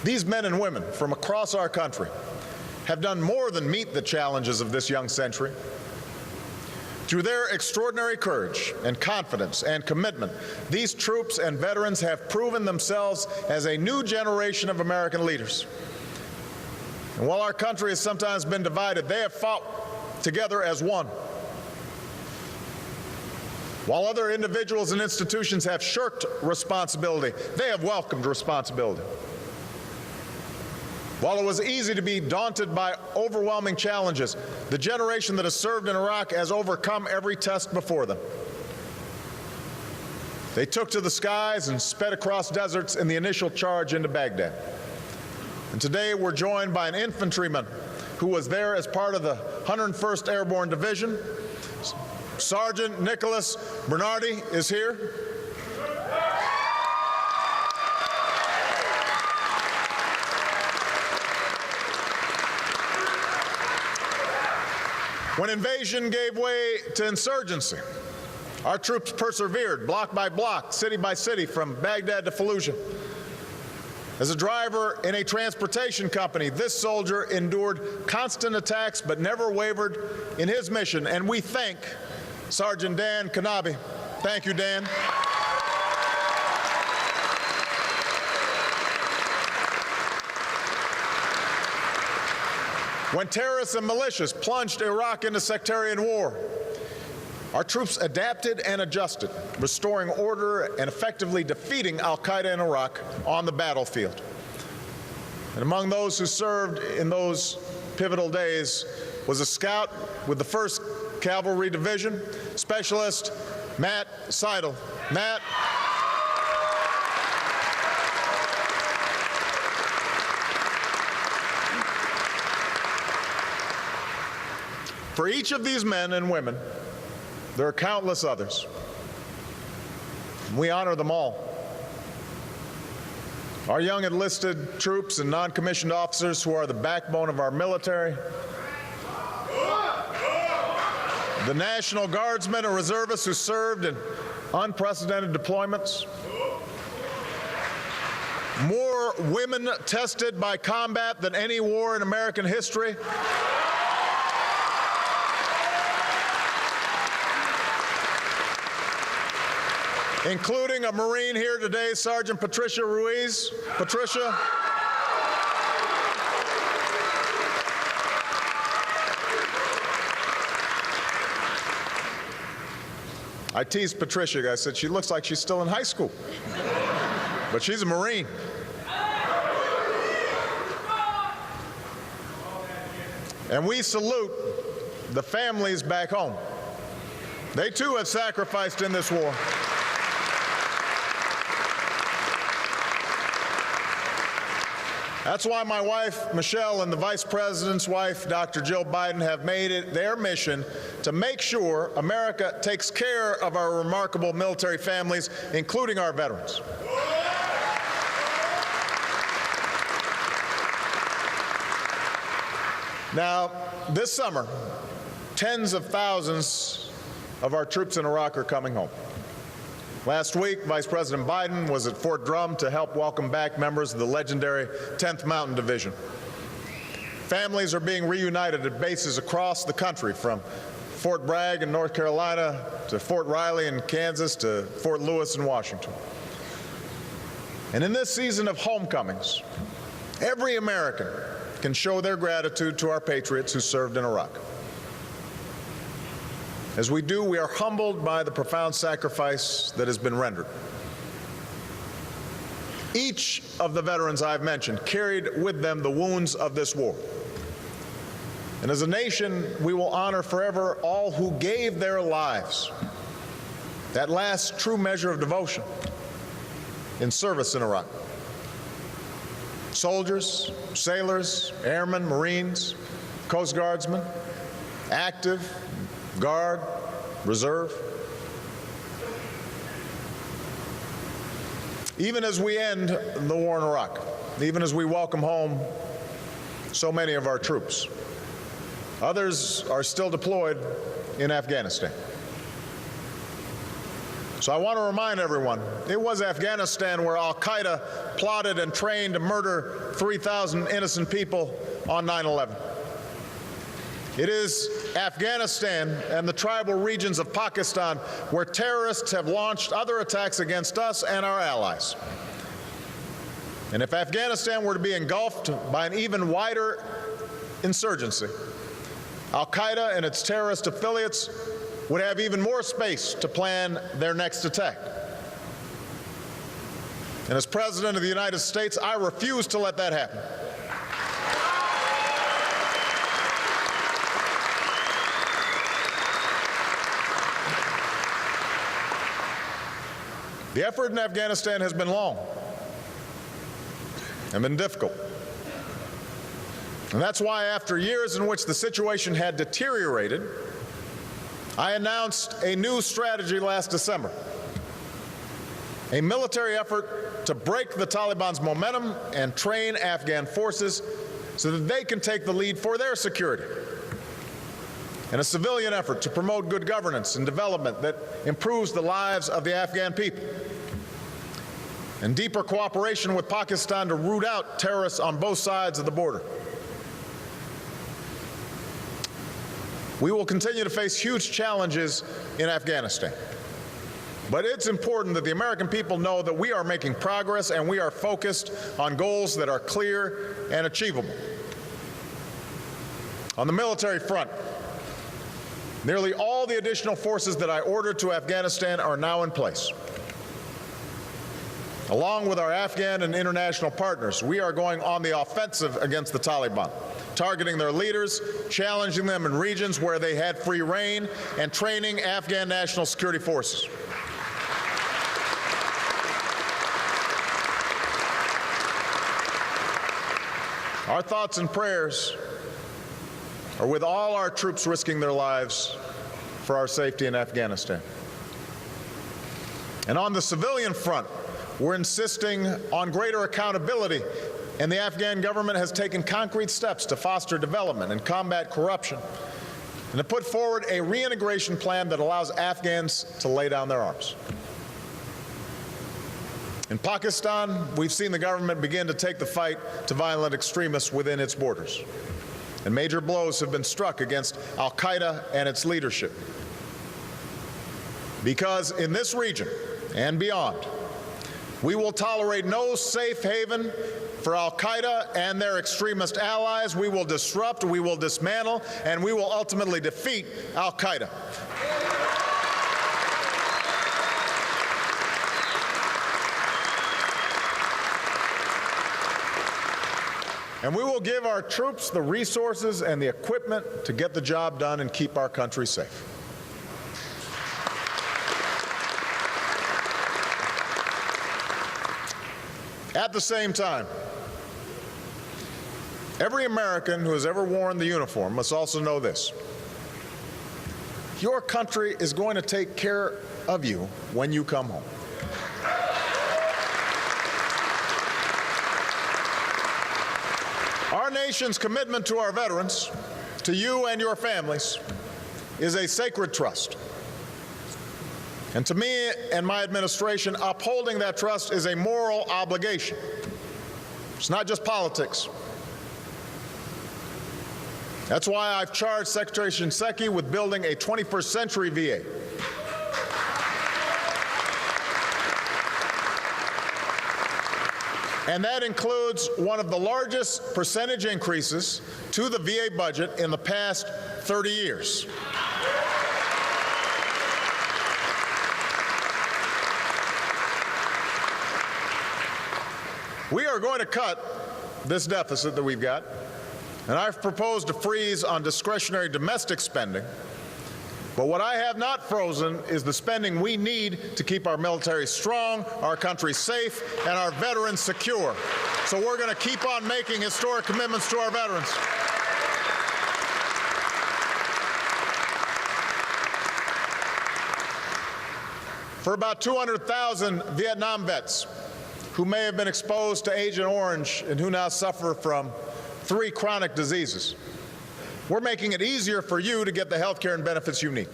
These men and women from across our country have done more than meet the challenges of this young century. Through their extraordinary courage and confidence and commitment, these troops and veterans have proven themselves as a new generation of American leaders. And while our country has sometimes been divided, they have fought together as one. While other individuals and institutions have shirked responsibility, they have welcomed responsibility. While it was easy to be daunted by overwhelming challenges, the generation that has served in Iraq has overcome every test before them. They took to the skies and sped across deserts in the initial charge into Baghdad. And today we're joined by an infantryman who was there as part of the 101st Airborne Division. Sergeant Nicholas Bernardi is here. When invasion gave way to insurgency, our troops persevered block by block, city by city, from Baghdad to Fallujah. As a driver in a transportation company, this soldier endured constant attacks but never wavered in his mission, and we thank Sergeant Dan Kanabi. Thank you, Dan. When terrorists and militias plunged Iraq into sectarian war, our troops adapted and adjusted, restoring order and effectively defeating al-Qaeda in Iraq on the battlefield. And among those who served in those pivotal days was a scout with the 1st Cavalry Division, Specialist Matt Seidel. Matt. For each of these men and women, there are countless others. We honor them all. Our young enlisted troops and non-commissioned officers who are the backbone of our military, the National Guardsmen and reservists who served in unprecedented deployments, more women tested by combat than any war in American history, including a Marine here today, Sergeant Patricia Ruiz. Patricia. I teased Patricia. I said, she looks like she's still in high school. But she's a Marine. And we salute the families back home. They too have sacrificed in this war. That's why my wife, Michelle, and the Vice President's wife, Dr. Jill Biden, have made it their mission to make sure America takes care of our remarkable military families, including our veterans. Now, this summer, tens of thousands of our troops in Iraq are coming home. Last week, Vice President Biden was at Fort Drum to help welcome back members of the legendary 10th Mountain Division. Families are being reunited at bases across the country, from Fort Bragg in North Carolina to Fort Riley in Kansas to Fort Lewis in Washington. And in this season of homecomings, every American can show their gratitude to our patriots who served in Iraq. As we do, we are humbled by the profound sacrifice that has been rendered. Each of the veterans I've mentioned carried with them the wounds of this war. And as a nation, we will honor forever all who gave their lives, that last true measure of devotion, in service in Iraq. Soldiers, sailors, airmen, Marines, Coast Guardsmen, active, Guard, Reserve. Even as we end the war in Iraq, even as we welcome home so many of our troops, others are still deployed in Afghanistan. So I want to remind everyone, it was Afghanistan where al-Qaeda plotted and trained to murder 3,000 innocent people on 9/11. It is Afghanistan and the tribal regions of Pakistan where terrorists have launched other attacks against us and our allies. And if Afghanistan were to be engulfed by an even wider insurgency, al-Qaeda and its terrorist affiliates would have even more space to plan their next attack. And as President of the United States, I refuse to let that happen. The effort in Afghanistan has been long and been difficult. And that's why, after years in which the situation had deteriorated, I announced a new strategy last December, a military effort to break the Taliban's momentum and train Afghan forces so that they can take the lead for their security, and a civilian effort to promote good governance and development that improves the lives of the Afghan people, and deeper cooperation with Pakistan to root out terrorists on both sides of the border. We will continue to face huge challenges in Afghanistan. But it's important that the American people know that we are making progress and we are focused on goals that are clear and achievable. On the military front, nearly all the additional forces that I ordered to Afghanistan are now in place. Along with our Afghan and international partners, we are going on the offensive against the Taliban, targeting their leaders, challenging them in regions where they had free rein, and training Afghan national security forces. Our thoughts and prayers are with all our troops risking their lives for our safety in Afghanistan. And on the civilian front, we're insisting on greater accountability, and the Afghan government has taken concrete steps to foster development and combat corruption, and to put forward a reintegration plan that allows Afghans to lay down their arms. In Pakistan, we've seen the government begin to take the fight to violent extremists within its borders, and major blows have been struck against al-Qaeda and its leadership. Because in this region and beyond, we will tolerate no safe haven for al-Qaeda and their extremist allies. We will disrupt, we will dismantle, and we will ultimately defeat al-Qaeda. And we will give our troops the resources and the equipment to get the job done and keep our country safe. At the same time, every American who has ever worn the uniform must also know this: your country is going to take care of you when you come home. Our nation's commitment to our veterans, to you and your families, is a sacred trust. And to me and my administration, upholding that trust is a moral obligation. It's not just politics. That's why I've charged Secretary Shinseki with building a 21st century VA. And that includes one of the largest percentage increases to the VA budget in the past 30 years. We are going to cut this deficit that we've got, and I've proposed a freeze on discretionary domestic spending. But what I have not frozen is the spending we need to keep our military strong, our country safe, and our veterans secure. So we're going to keep on making historic commitments to our veterans. For about 200,000 Vietnam vets who may have been exposed to Agent Orange and who now suffer from 3 chronic diseases, we're making it easier for you to get the health care and benefits you need.